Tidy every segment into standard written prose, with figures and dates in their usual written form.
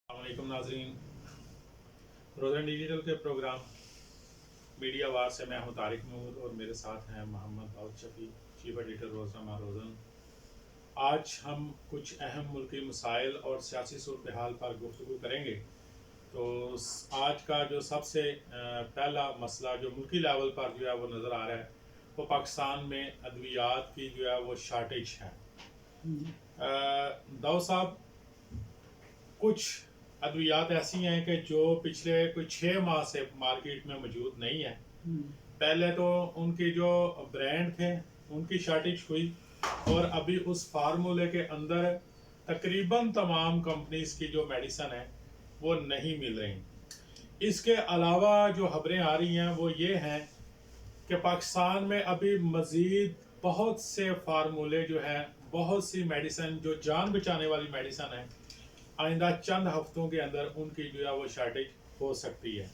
السلام علیکم ناظرین، روزن ڈیجیٹل کے پروگرام میڈیا وار سے میں ہوں طارق محمود اور میرے ساتھ ہیں محمد داؤد شفیع، چیف ایڈیٹر روزنامہ روزن۔ آج ہم کچھ اہم ملکی مسائل اور سیاسی صورتحال پر گفتگو کریں گے۔ تو آج کا جو سب سے پہلا مسئلہ جو ملکی لیول پر جو ہے وہ نظر آ رہا ہے وہ پاکستان میں ادویات کی جو ہے وہ شارٹیج ہے۔ داؤد صاحب، کچھ ادویات ایسی ہیں کہ جو پچھلے کوئی 6 ماہ سے مارکیٹ میں موجود نہیں ہیں۔ پہلے تو ان کی جو برانڈ تھے ان کی شارٹیج ہوئی، اور ابھی اس فارمولے کے اندر تقریباً تمام کمپنیز کی جو میڈیسن ہے وہ نہیں مل رہی۔ اس کے علاوہ جو خبریں آ رہی ہیں وہ یہ ہیں کہ پاکستان میں ابھی مزید بہت سے فارمولے جو ہیں، بہت سی میڈیسن جو جان بچانے والی میڈیسن ہیں، آئندہ چند ہفتوں کے اندر ان کی جو ہے وہ شارٹیج ہو سکتی ہے۔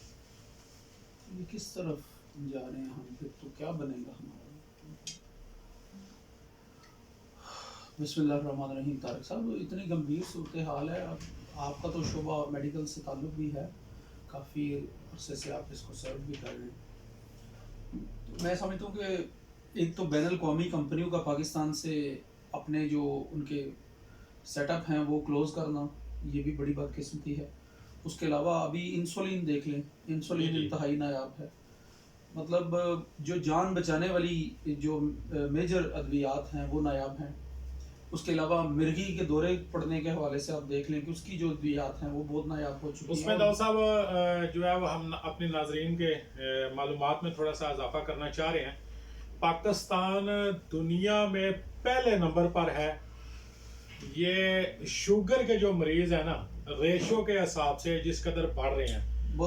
یہ کس طرف جا رہے ہیں ہم، پھر تو کیا بنے گا ہمارا؟ بسم اللہ الرحمن الرحیم۔ طارق صاحب، اتنی گمبھیر صورتحال ہے۔ اب آپ کا تو شعبہ میڈیکل سے تعلق بھی ہے، کافی عرصے سے آپ اس کو سرو بھی کر رہے ہیں۔ تو میں سمجھتا ہوں کہ ایک تو بین الاقوامی کمپنیوں کا پاکستان سے اپنے جو ان کے سیٹ اپ ہیں وہ کلوز کرنا، یہ بھی بڑی بدقسمتی ہے۔ اس کے علاوہ ابھی انسولین دیکھ لیں، انسولین انتہائی نایاب ہے۔ مطلب جو جان بچانے والی جو میجر ادویات ہیں وہ نایاب ہیں۔ اس کے علاوہ مرغی کے دورے پڑنے کے حوالے سے آپ دیکھ لیں کہ اس کی جو ادویات ہیں وہ بہت نایاب ہو چکی ہیں۔ اس میں داؤد صاحب جو ہے وہ ہم اپنے ناظرین کے معلومات میں تھوڑا سا اضافہ کرنا چاہ رہے ہیں۔ پاکستان دنیا میں پہلے نمبر پر ہے۔ یہ شوگر کے جو مریض ہیں نا، ریشو کے حساب سے جس قدر بڑھ رہے ہیں،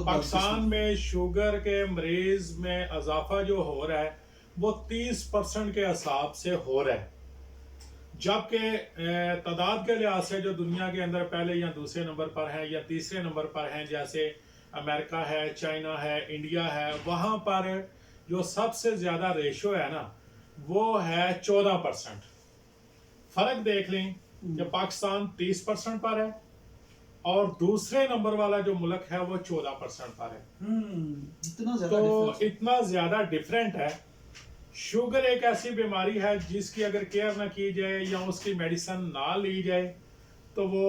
پاکستان میں شوگر کے مریض میں اضافہ جو ہو رہا ہے وہ 30% کے حساب سے ہو رہا ہے، جبکہ تعداد کے لحاظ سے جو دنیا کے اندر پہلے یا دوسرے نمبر پر ہیں یا تیسرے نمبر پر ہیں، جیسے امریکہ ہے، چائنا ہے، انڈیا ہے، وہاں پر جو سب سے زیادہ ریشو ہے نا وہ ہے 14%۔ فرق دیکھ لیں کہ پاکستان 30% پر ہے اور دوسرے نمبر والا جو ملک ہے وہ 14% پر ہے۔ تو اتنا زیادہ ڈیفرنٹ ہے۔ شوگر ایک ایسی بیماری ہے جس کی اگر کیئر نہ کی جائے یا اس کی میڈیسن نہ لی جائے تو وہ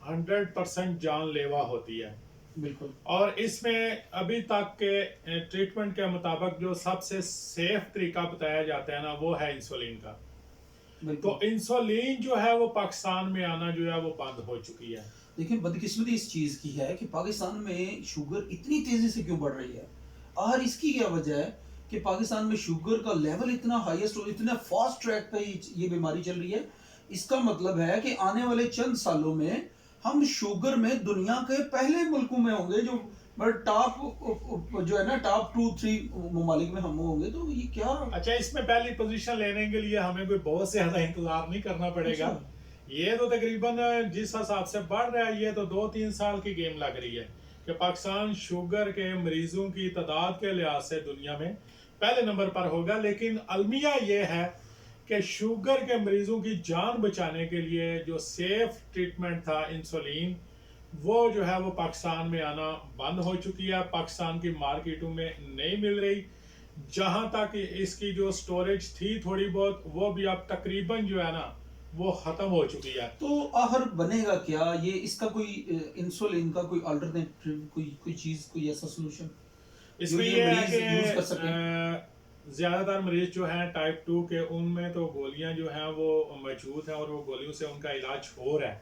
100% جان لیوا ہوتی ہے۔ بالکل۔ اور اس میں ابھی تک کے ٹریٹمنٹ کے مطابق جو سب سے سیف طریقہ بتایا جاتا ہے نا وہ ہے انسولین کا۔ تو انسولین جو ہے وہ پاکستان میں آنا جو ہے وہ بند ہو چکی ہے۔ دیکھیں، بدقسمتی اس چیز کی ہے کہ پاکستان میں شوگر اتنی تیزی سے کیوں بڑھ رہی ہے، اور اس کی کیا وجہ ہے کہ پاکستان میں شوگر کا لیول اتنا ہائیسٹ اور اتنا فاسٹ ٹریک پہ یہ بیماری چل رہی ہے۔ اس کا مطلب ہے کہ آنے والے چند سالوں میں ہم شوگر میں دنیا کے پہلے ملکوں میں ہوں گے، جو ٹاپ جو ہے نا ٹاپ 2-3 ممالک میں ہم ہوں گے۔ تو یہ کیا؟ اچھا، اس میں پہلی پوزیشن لینے کے لیے ہمیں کوئی بہت سے زیادہ انتظار نہیں کرنا پڑے گا۔ یہ تو تقریباً جس حساب سے بڑھ رہا ہے یہ تو 2-3 سال کی گیم لگ رہی ہے کہ پاکستان شوگر کے مریضوں کی تعداد کے لحاظ سے دنیا میں پہلے نمبر پر ہوگا، لیکن المیہ یہ ہے کہ شوگر کے مریضوں کی جان بچانے کے لیے جو سیف ٹریٹمنٹ تھا انسولین، وہ جو ہے وہ پاکستان میں آنا بند ہو چکی ہے، پاکستان کی مارکیٹوں میں نہیں مل رہی۔ جہاں تک اس کی جو سٹوریج تھی تھوڑی بہت، وہ بھی اب تقریباً جو ہے نا وہ ختم ہو چکی ہے۔ تو آخر بنے گا کیا؟ یہ اس کا کوئی انسولین کا کوئی الٹرنیٹیو کوئی چیز، کوئی ایسا سولوشن اس میں یہ ہے کہ زیادہ تر مریض جو ہیں ٹائپ 2 کے، ان میں تو گولیاں جو ہیں وہ موجود ہیں اور وہ گولیوں سے ان کا علاج ہو رہا ہے،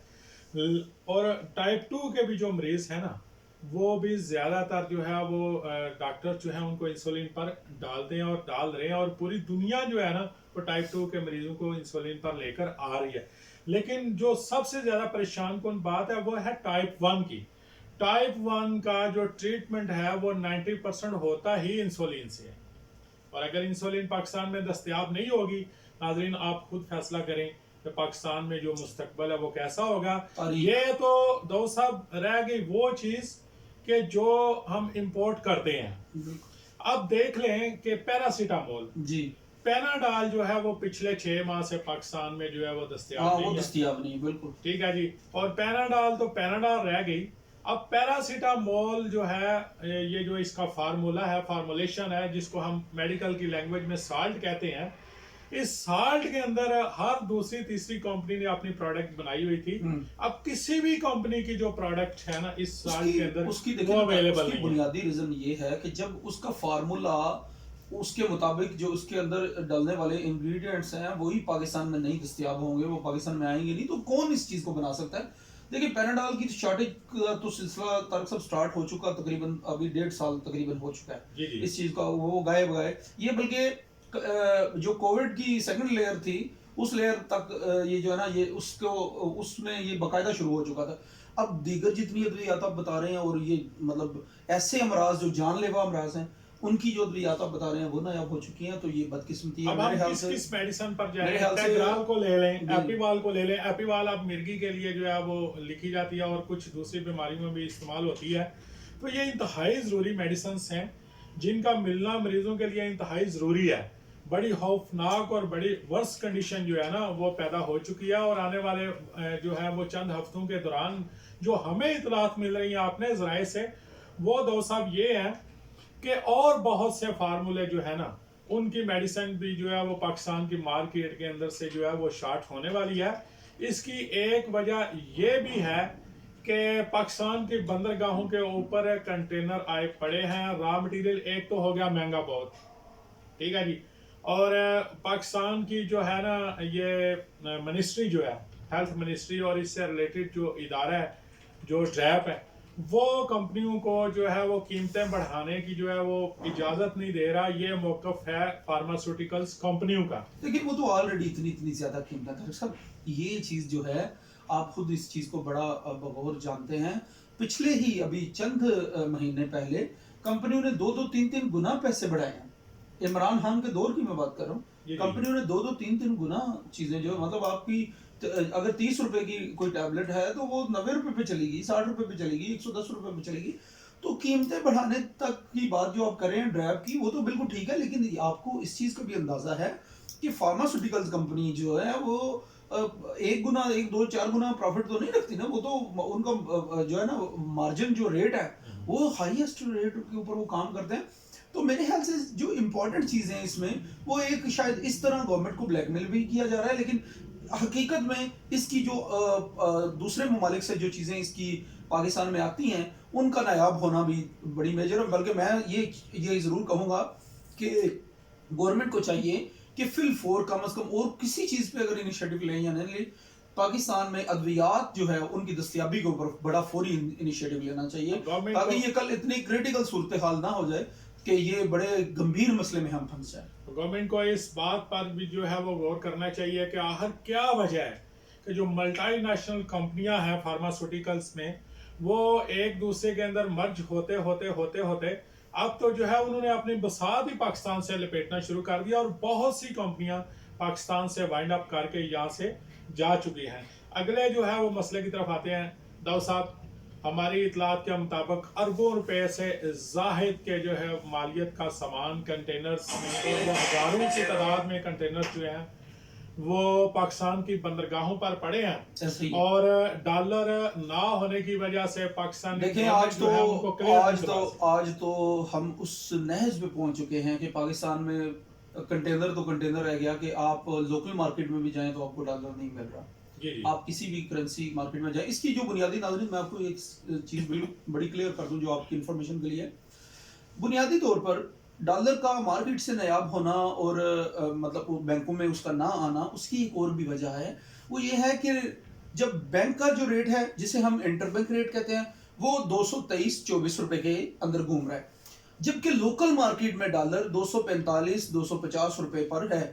اور ٹائپ 2 کے بھی جو مریض ہیں نا وہ بھی زیادہ تر جو ہے وہ ڈاکٹر جو ہیں ان کو انسولین پر ڈالتے ہیں اور ڈال رہے ہیں، اور پوری دنیا جو ہے نا وہ ٹائپ 2 کے مریضوں کو انسولین پر لے کر آ رہی ہے۔ لیکن جو سب سے زیادہ پریشان کن بات ہے وہ ہے ٹائپ 1 کی۔ ٹائپ 1 کا جو ٹریٹمنٹ ہے وہ 90% ہوتا ہی انسولین سے ہے، اور اگر انسولین پاکستان میں دستیاب نہیں ہوگی، ناظرین آپ خود فیصلہ کریں کہ پاکستان میں جو مستقبل ہے وہ کیسا ہوگا۔ یہ تو دو صاحب رہ گئی وہ چیز کہ جو ہم امپورٹ کرتے ہیں۔ اب دیکھ لیں کہ پیراسیٹامول، پیناڈال جو ہے وہ پچھلے 6 ماہ سے پاکستان میں جو ہے وہ دستیاب نہیں ہے۔ بالکل ٹھیک ہے جی، اور پیناڈال تو پیناڈال رہ گئی، اب پیراسیٹامول جو ہے یہ جو اس کا فارمولا ہے، فارمولیشن ہے، جس کو ہم میڈیکل کی لینگویج میں سالٹ کہتے ہیں، اس سالٹ کے اندر ہر دوسری تیسری کمپنی نے اپنی پروڈکٹ بنائی ہوئی تھی. اب کسی بھی کمپنی کی جو پروڈکٹ ہے نا اس سالٹ کے اندر وہ اویلیبل نہیں ہے. بنیادی ریزن یہ ہے کہ جب اس کا فارمولا اس کے مطابق جو اس کے اندر ڈالنے والے انگریڈینٹس ہیں وہی پاکستان میں نہیں دستیاب ہوں گے، وہ پاکستان میں آئیں گے نہیں، تو کون اس چیز کو بنا سکتا ہے؟ دیکھیں پیناڈول کی شارٹیج کا تو سلسلہ طارق صاحب سٹارٹ ہو چکا، تقریباً ابھی 1.5 سال تقریباً ہو چکا ہے اس چیز کا، وہ گائے بگائے یہ، بلکہ جو کووڈ کی سیکنڈ لیئر تھی اس لیئر تک یہ جو ہے نا یہ اس میں یہ باقاعدہ شروع ہو چکا تھا. اب دیگر جتنی ادویات آپ بتا رہے ہیں اور یہ مطلب ایسے امراض جو جان لیوا امراض ہیں ان کی جو ادویات آپ بتا رہے ہیں وہ نایاب ہو چکی ہیں، تو یہ بدقسمتی ہے. اب ہم کس میڈیسن پر جائیں، ٹیگرال کو لے لیں، ایپیوال کو لے لیں. ایپیوال اب مرگی کے لیے جو ہے وہ لکھی جاتی ہے اور کچھ دوسری بیماریوں میں بھی استعمال ہوتی ہے. تو یہ انتہائی ضروری میڈیسنس ہیں جن کا ملنا مریضوں کے لیے انتہائی ضروری ہے. بڑی خوفناک اور بڑی ورس کنڈیشن جو ہے نا وہ پیدا ہو چکی ہے، اور آنے والے جو ہے وہ چند ہفتوں کے دوران جو ہمیں اطلاعات مل رہی ہیں اپنے ذرائع سے، وہ دو صاحب یہ ہیں کہ اور بہت سے فارمولے جو ہے نا ان کی میڈیسن بھی جو ہے وہ پاکستان کی مارکیٹ کے اندر سے جو ہے وہ شارٹ ہونے والی ہے. اس کی ایک وجہ یہ بھی ہے کہ پاکستان کی بندرگاہوں کے اوپر کنٹینر آئے پڑے ہیں. را مٹیریل ایک تو ہو گیا مہنگا بہت، ٹھیک ہے جی، اور پاکستان کی جو ہے نا یہ منسٹری جو ہے ہیلتھ منسٹری اور اس سے ریلیٹڈ جو ادارہ ہے جو ڈریپ ہے وہ کمپنیوں کو جو ہے وہ قیمتیں بڑھانے کی جو ہے وہ اجازت نہیں دے رہا. یہ موقف ہے فارماسیوٹیکلز کمپنیوں کا. لیکن وہ تو آلریڈی اتنی زیادہ قیمت ہے سب. یہ چیز جو ہے آپ خود اس چیز کو بڑا بغور جانتے ہیں، پچھلے ہی ابھی چند مہینے پہلے کمپنیوں نے 2-3 گنا پیسے بڑھائے ہیں. عمران خان کے دور کی میں بات کر رہا ہوں، کمپنیوں نے 2-3 گنا چیزیں جو مطلب آپ کی اگر 30 روپے کی کوئی ٹیبلٹ ہے تو وہ 90 روپے پہ چلے گی، 60 روپے پہ چلے گی، 110 روپے پہ چلے گی. تو قیمتیں بڑھانے تک کی بات جو آپ کر رہے ہیں ڈرائیو کی وہ تو بالکل ٹھیک ہے، لیکن آپ کو اس چیز کا بھی اندازہ ہے کہ فارماسیوٹیکلز کمپنی جو ہے وہ 1 گنا 1-2-4 گنا پروفٹ تو نہیں رکھتی نا. وہ تو ان کا جو ہے نا مارجن جو ریٹ ہے وہ ہائیسٹ ریٹ کے اوپر وہ کام کرتے ہیں. تو میرے خیال سے جو امپورٹنٹ چیزیں اس میں وہ ایک شاید اس طرح گورنمنٹ کو بلیک میل بھی کیا جا رہا ہے، لیکن حقیقت میں اس کی جو دوسرے ممالک سے جو چیزیں اس کی پاکستان میں آتی ہیں ان کا نایاب ہونا بھی بڑی میجر ہے. بلکہ میں یہ ضرور کہوں گا کہ گورنمنٹ کو چاہیے کہ فی الفور کم از کم اور کسی چیز پہ اگر انیشیٹو لیں یا نہیں لیں، پاکستان میں ادویات جو ہے ان کی دستیابی کے اوپر بڑا فوری انیشیٹو لینا چاہیے، تاکہ یہ کل اتنی کریٹیکل صورتحال نہ ہو جائے کہ یہ بڑے گمبھیر مسئلے میں ہم پھنس جائیں. گورنمنٹ کو اس بات پر بھی جو ہے وہ غور کرنا چاہیے کہ آخر کیا وجہ ہے کہ جو ملٹی نیشنل کمپنیاں ہیں فارماسیوٹیکلز میں وہ ایک دوسرے کے اندر مرج ہوتے اب تو جو ہے انہوں نے اپنی بساط ہی پاکستان سے لپیٹنا شروع کر دیا، اور بہت سی کمپنیاں پاکستان سے وائنڈ اپ کر کے یہاں سے جا چکی ہیں. اگلے جو ہے وہ مسئلے کی طرف آتے ہیں. داؤ صاحب، ہماری اطلاعات کے مطابق اربوں روپے سے زاہد کے جو ہے مالیت کا سامان کنٹینرز میں، اور وہ ہزاروں کی تعداد میں کنٹینرز جو ہیں وہ پاکستان کی بندرگاہوں پر پڑے ہیں، اور ڈالر نہ ہونے کی وجہ سے پاکستان دیکھیں آج تو ہم اس نہج پہ پہنچ چکے ہیں کہ پاکستان میں کنٹینر رہ گیا کہ آپ لوکل مارکیٹ میں بھی جائیں تو آپ کو ڈالر نہیں مل رہا. آپ کسی بھی کرنسی مارکیٹ میں جائیں. اس کی جو بنیادی ناظرین میں آپ کو ایک چیز بڑی کلیئر کر دوں جو آپ کی انفارمیشن کے لیے، بنیادی طور پر ڈالر کا مارکیٹ سے نایاب ہونا اور مطلب بینکوں میں اس کا نہ آنا، اس کی ایک اور بھی وجہ ہے. وہ یہ ہے کہ جب بینک کا جو ریٹ ہے جسے ہم انٹر بینک ریٹ کہتے ہیں وہ 223-24 روپے کے اندر گھوم رہا ہے، جبکہ لوکل مارکیٹ میں ڈالر 245-250 روپے پر ہے.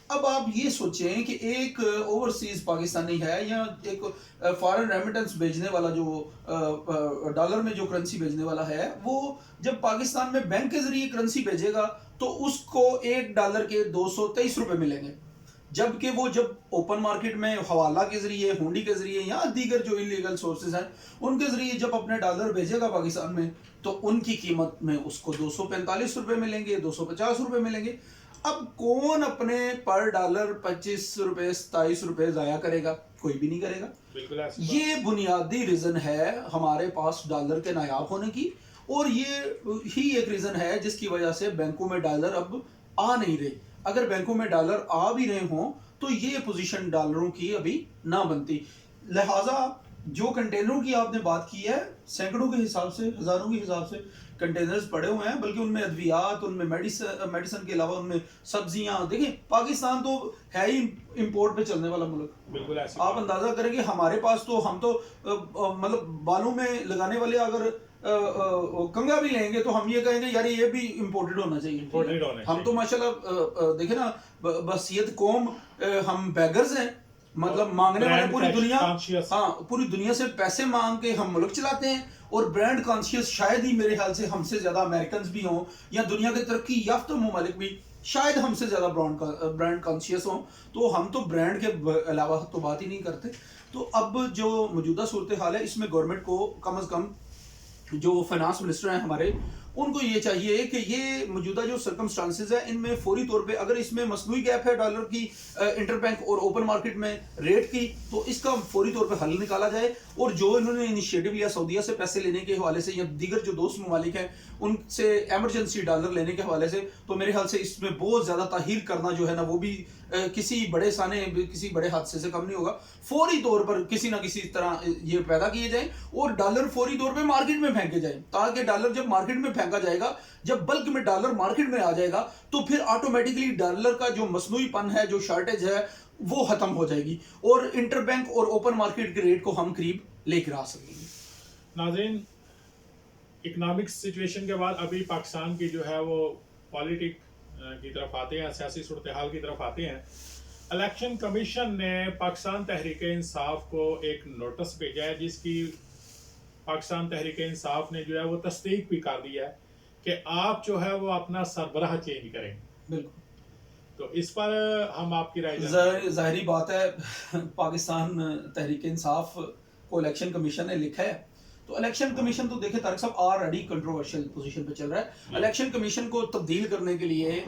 اب آپ یہ سوچیں کہ ایک اوورسیز پاکستانی ہے یا ایک فارن ریمیٹنس بھیجنے والا جو ڈالر میں جو کرنسی بھیجنے والا ہے، وہ جب پاکستان میں بینک کے ذریعے کرنسی بھیجے گا تو اس کو $1 کے 223 روپے ملیں گے، جبکہ وہ جب اوپن مارکیٹ میں حوالہ کے ذریعے، ہونڈی کے ذریعے یا دیگر جو انلیگل سورسز ہیں ان کے ذریعے جب اپنے ڈالر بھیجے گا پاکستان میں تو ان کی قیمت میں اس کو 245 روپے ملیں گے، 250 روپے ملیں گے. اب کون اپنے پر ڈالر 25 روپے 27 روپے ضائع کرے گا؟ کوئی بھی نہیں کرے گا. بالکل ایسی یہ بنیادی ریزن ہے ہمارے پاس ڈالر کے نایاب ہونے کی, اور یہ ہی ایک ریزن ہے جس کی وجہ سے بینکوں میں ڈالر اب آ نہیں رہے. اگر بینکوں میں ڈالر آ بھی رہے ہوں تو یہ پوزیشن ڈالروں کی ابھی نہ بنتی. لہٰذا جو کنٹینروں کی آپ نے بات کی ہے, سینکڑوں کے حساب سے, ہزاروں کے حساب سے کنٹینرز پڑے ہوئے ہیں, بلکہ ان میں ادویات, ان میں میڈیسن کے علاوہ ان میں سبزیاں. دیکھیں پاکستان تو ہے ہی امپورٹ پہ چلنے والا ملک. بالکل ایسی آپ اندازہ کریں کہ ہمارے پاس تو, ہم تو مطلب بالوں میں لگانے والے اگر کنگا بھی لیں گے تو ہم یہ کہیں گے یار یہ بھی امپورٹڈ ہونا چاہیے. ہم تو ماشاءاللہ دیکھیں نا بصیرت قوم, ہم بیگرز ہیں, مطلب مانگنے والے پوری دنیا, ہاں پوری دنیا سے پیسے مانگ کے ہم ملک چلاتے ہیں. اور برانڈ کانشیس شاید ہی میرے خیال سے ہم سے زیادہ امریکنز بھی ہوں یا دنیا کے ترقی یافتہ ممالک بھی شاید ہم سے زیادہ برانڈ کانشیس ہوں. تو ہم تو برانڈ کے علاوہ تو بات ہی نہیں کرتے. تو اب جو موجودہ صورتحال ہے اس میں گورنمنٹ کو کم از کم جو فائنانس منسٹر ہیں ہمارے, ان کو یہ چاہیے کہ یہ موجودہ جو سرکمسٹانسز ہیں ان میں فوری طور پہ, اگر اس میں مصنوعی گیپ ہے ڈالر کی انٹر بینک اور اوپن مارکیٹ میں ریٹ کی, تو اس کا فوری طور پہ حل نکالا جائے. اور جو انہوں نے انیشیٹو لیا سعودیہ سے پیسے لینے کے حوالے سے یا دیگر جو دوست ممالک ہیں ان سے ایمرجنسی ڈالر لینے کے حوالے سے, تو میرے خیال سے اس میں بہت زیادہ تاخیر کرنا جو ہے نا وہ بھی کسی بڑے سانے کسی بڑے حادثے سے کم نہیں ہوگا. فوری طور پر کسی نہ کسی طرح یہ پیدا کیے جائیں اور ڈالر فوری طور پہ مارکیٹ میں پھینکے جائیں, تاکہ ڈالر جب مارکیٹ میں پھینکا جائے گا, جب بلک میں ڈالر مارکیٹ میں آ جائے گا, تو پھر آٹومیٹکلی ڈالر کا جو مصنوعی پن ہے, جو شارٹیج ہے, وہ ختم ہو جائے گی اور انٹر بینک اور اوپن مارکیٹ کے ریٹ کو ہم قریب لے کر آ سکیں گے. ناظرین, اکنامک سچویشن کے بعد ابھی پاکستان کی جو ہے وہ پالیٹک کی طرف آتے ہیں, سیاسی صورتحال کی طرف آتے ہیں. الیکشن کمیشن نے پاکستان تحریک انصاف کو ایک نوٹس بھیجا ہے جس کی پاکستان تحریک انصاف نے جو ہے وہ تصدیق بھی کر دی ہے کہ آپ جو ہے وہ اپنا سربراہ چینج کریں. بالکل. تو اس پر ہم آپ کی رائے ظاہری بات ہے, پاکستان تحریک انصاف کو الیکشن کمیشن نے لکھا ہے, تو الیکشن کمیشن تو دیکھیں طارق صاحب آلریڈی کنٹروورشل پوزیشن پہ چل رہا ہے. الیکشن کمیشن کو تبدیل کرنے کے لیے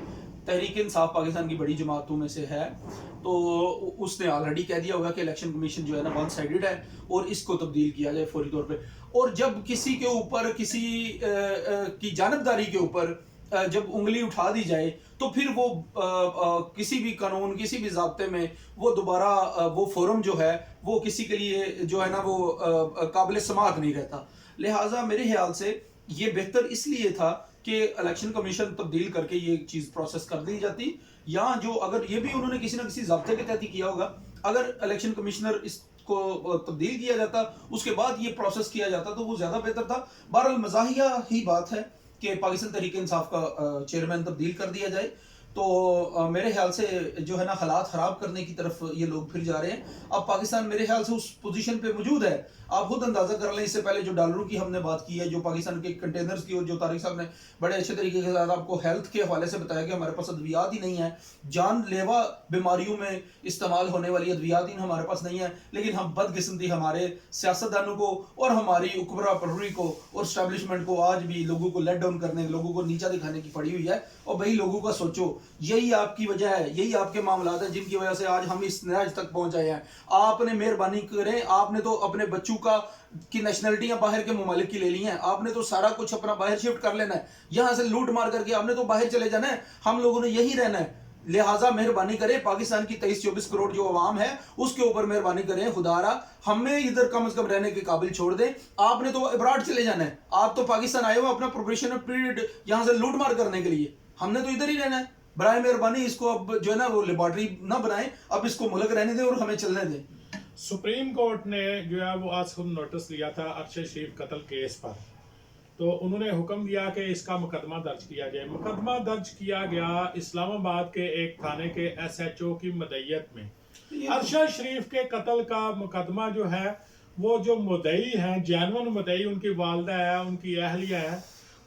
تحریک انصاف پاکستان کی بڑی جماعتوں میں سے ہے, تو اس نے آلریڈی کہہ دیا ہوگا کہ الیکشن کمیشن جو ہے نا ون سائیڈڈ ہے اور اس کو تبدیل کیا جائے فوری طور پہ. اور جب کسی کے اوپر کسی کی جانبداری کے اوپر جب انگلی اٹھا دی جائے تو پھر وہ کسی بھی قانون کسی بھی ضابطے میں وہ دوبارہ وہ فورم جو ہے وہ کسی کے لیے جو ہے نا وہ قابل سماعت نہیں رہتا. لہٰذا میرے خیال سے یہ بہتر اس لیے تھا کہ الیکشن کمیشن تبدیل کر کے یہ چیز پروسیس کر دی جاتی, یا جو اگر یہ بھی انہوں نے کسی نہ کسی ضابطے کے تحت کیا ہوگا, اگر الیکشن کمشنر اس کو تبدیل کیا جاتا اس کے بعد یہ پروسیس کیا جاتا تو وہ زیادہ بہتر تھا. بہرحال مزاحیہ ہی بات ہے کہ پاکستان تحریک انصاف کا چیئرمین تبدیل کر دیا جائے, تو میرے خیال سے جو ہے نا حالات خراب کرنے کی طرف یہ لوگ پھر جا رہے ہیں. اب پاکستان میرے خیال سے اس پوزیشن پہ موجود ہے, آپ خود اندازہ کر لیں. اس سے پہلے جو ڈالروں کی ہم نے بات کی ہے, جو پاکستان کے کنٹینرز کی, اور جو طارق صاحب نے بڑے اچھے طریقے کے ساتھ آپ کو ہیلتھ کے حوالے سے بتایا کہ ہمارے پاس ادویات ہی نہیں ہیں, جان لیوا بیماریوں میں استعمال ہونے والی ادویات ہی ہمارے پاس نہیں ہیں, لیکن ہم بدقسمتی ہمارے سیاستدانوں کو اور ہماری حکمراں پروری کو اور اسٹیبلشمنٹ کو آج بھی لوگوں کو لیٹ ڈاؤن کرنے, لوگوں کو نیچا دکھانے کی پڑی ہوئی ہے. اور بھائی لوگوں کا سوچو, یہی آپ کی وجہ ہے, یہی آپ کے معاملات ہیں جن کی وجہ سے آج ہم اس نتیجے تک پہنچ آئے ہیں. آپ نے مہربانی کریں, آپ نے تو اپنے بچوں کی نیشنلٹیاں باہر کے ممالک کی لے لی ہیں, آپ نے تو سارا کچھ اپنا باہر شفٹ کر لینا ہے, یہاں سے لوٹ مار کر کے آپ نے تو باہر چلے جانا ہے, ہم لوگوں نے یہی رہنا ہے. لہٰذا مہربانی کریں, پاکستان کی 23-24 کروڑ جو عوام ہے اس کے اوپر مہربانی کریں, خدا را ہمیں ادھر کم از کم رہنے کے قابل چھوڑ دیں. آپ نے تو ابراڈ چلے جانا ہے, آپ تو پاکستان آئے ہو اپنا پروبیشنل پیریڈ یہاں سے لوٹ مار کرنے کے لیے, ہم نے تو ادھر ہی رہنا ہے. برائے مہربانی اس کو اب جو ہے نا وہ لیبارٹری نہ بنائیں, اب اس کو ملک رہنے دیں اور ہمیں چلنے دیں. سپریم کورٹ نے جو ہے وہ آج خود نوٹس لیا تھا ارشد شریف قتل کیس پر, تو انہوں نے حکم دیا کہ اس کا مقدمہ درج کیا جائے. مقدمہ درج کیا گیا اسلام آباد کے ایک تھانے کے SHO کی مدعیت میں. ارشد شریف کے قتل کا مقدمہ جو ہے وہ جو مدعی ہیں, جینون مدعی, ان کی والدہ ہے, ان کی اہلیہ ہے,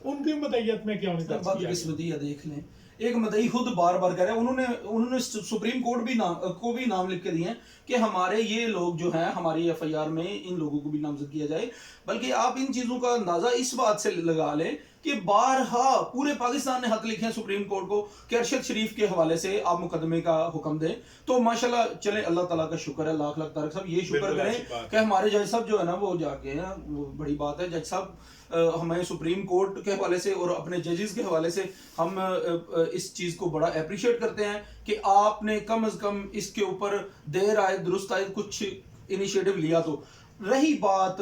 ان کی مدعیت میں کیوں نہیں درج کیا گیا؟ دیکھ لیں, ایک مدعی خود بار بار کہہ رہے ہیں, انہوں نے سپریم کورٹ کو بھی نام لکھ کے دیے ہیں کہ ہمارے یہ لوگ جو ہیں ہماری FIR میں ان لوگوں کو بھی نامزد کیا جائے. بلکہ آپ ان چیزوں کا اندازہ اس بات سے لگا لیں کہ بارہا پورے پاکستان نے خط لکھے ہیں سپریم کورٹ کو کہ ارشد شریف کے حوالے سے آپ مقدمے کا حکم دیں. تو ماشاءاللہ چلیں اللہ تعالیٰ کا شکر ہے, لاکھ لاکھ طارق صاحب یہ شکر بالکل ایسی کریں بات کہ ہمارے جج صاحب جو ہے نا وہ جا کے ہیں, وہ بڑی بات ہے. جج صاحب ہمیں سپریم کورٹ کے حوالے سے اور اپنے ججز کے حوالے سے ہم اس چیز کو بڑا اپریشیٹ کرتے ہیں کہ آپ نے کم از کم اس کے اوپر دیر آئے درست آئے کچھ انیشیٹو لیا. تو رہی بات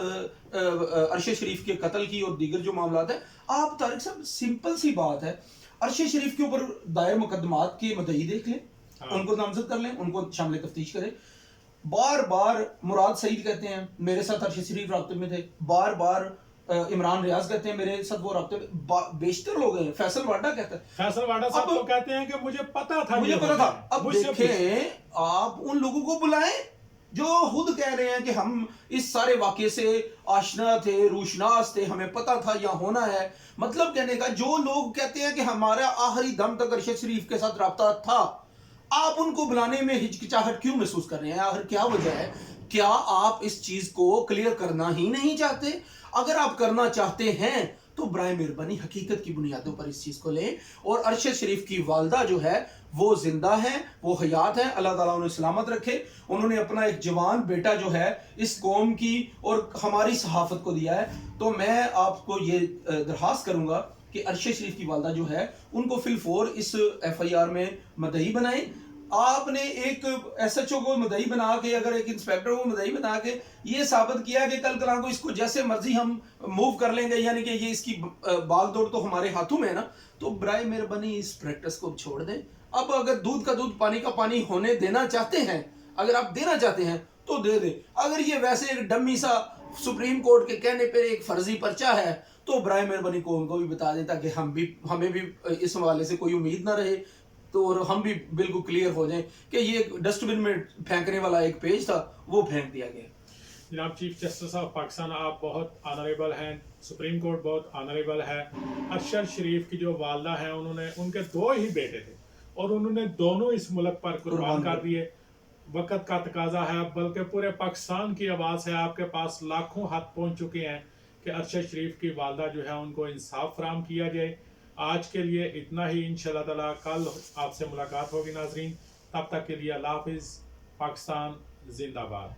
ارشد شریف کے قتل کی اور دیگر جو معاملات ہیں, آپ طارق صاحب سمپل سی بات ہے, ارشد شریف کے اوپر دائر مقدمات کے مدعی دیکھ لیں, ان کو نامزد کر لیں, ان کو شامل تفتیش کریں. بار بار مراد سعید کہتے ہیں میرے ساتھ ارشد شریف رابطے میں تھے, بار بار عمران ریاض کہتے ہیں میرے ساتھ وہ رابطے میں, بیشتر لوگ ہیں. فیصل واڈا کہتا ہے, فیصل واڈا صاحب تو کہتے ہیں کہ مجھے پتا تھا, مجھے پتا تھا. اب دیکھیں آپ ان لوگوں کو بلائیں جو خود کہہ رہے ہیں کہ ہم اس سارے واقعے سے آشنا تھے, روشناس تھے, ہمیں پتا تھا یا ہونا ہے. مطلب کہنے کا جو لوگ کہتے ہیں کہ ہمارا آخری دم تک ارشد شریف کے ساتھ رابطہ تھا, آپ ان کو بلانے میں ہچکچاہٹ کیوں محسوس کر رہے ہیں؟ آخر کیا وجہ ہے؟ کیا آپ اس چیز کو کلیئر کرنا ہی نہیں چاہتے؟ اگر آپ کرنا چاہتے ہیں تو برائے مہربانی حقیقت کی بنیادوں پر اس چیز کو لیں. اور ارشد شریف کی والدہ جو ہے وہ زندہ ہے, وہ حیات ہے, اللہ تعالیٰ انہیں سلامت رکھے. انہوں نے اپنا ایک جوان بیٹا جو ہے اس قوم کی اور ہماری صحافت کو دیا ہے. تو میں آپ کو یہ درخواست کروں گا کہ ارشد شریف کی والدہ جو ہے ان کو فی الفور اس ایف آئی آر میں مدعی بنائیں. آپ نے ایک ایس ایچ او کو مدعی بنا کے, اگر ایک انسپیکٹر کو مدعی بنا کے یہ ثابت کیا کہ کل کلاں کو اس کو جیسے مرضی ہم موو کر لیں گے, یعنی کہ یہ اس کی باغ دوڑ تو ہمارے ہاتھوں میں ہے نا, تو برائے مہربانی اس پریکٹس کو چھوڑ دیں. اب اگر دودھ کا دودھ پانی کا پانی ہونے دینا چاہتے ہیں, اگر آپ دینا چاہتے ہیں تو دے دیں. اگر یہ ویسے ایک ڈمی سا سپریم کورٹ کے کہنے پہ ایک فرضی پرچہ ہے تو برائے مہربانی کو ان کو بھی بتا دیں تاکہ ہمیں بھی اس حوالے سے کوئی امید نہ رہے, تو اور ہم بھی بالکل کلیئر ہو جائیں کہ یہ ڈسٹ بن میں پھینکنے والا ایک پیج تھا وہ پھینک دیا گیا. جناب چیف جسٹس آف پاکستان, آپ بہت آنریبل ہیں, سپریم کورٹ بہت آنریبل ہے. ارشد شریف کی جو والدہ ہیں ان کے 2 ہی بیٹے تھے اور انہوں نے دونوں اس ملک پر قربان کر دیے. وقت کا تقاضا ہے, بلکہ پورے پاکستان کی آواز ہے, آپ کے پاس لاکھوں ہاتھ پہنچ چکے ہیں کہ ارشد شریف کی والدہ جو ہے ان کو انصاف فراہم کیا جائے. آج کے لیے اتنا ہی, انشاءاللہ تعالیٰ کل آپ سے ملاقات ہوگی ناظرین. تب تک کے لیے اللہ حافظ. پاکستان زندہ باد.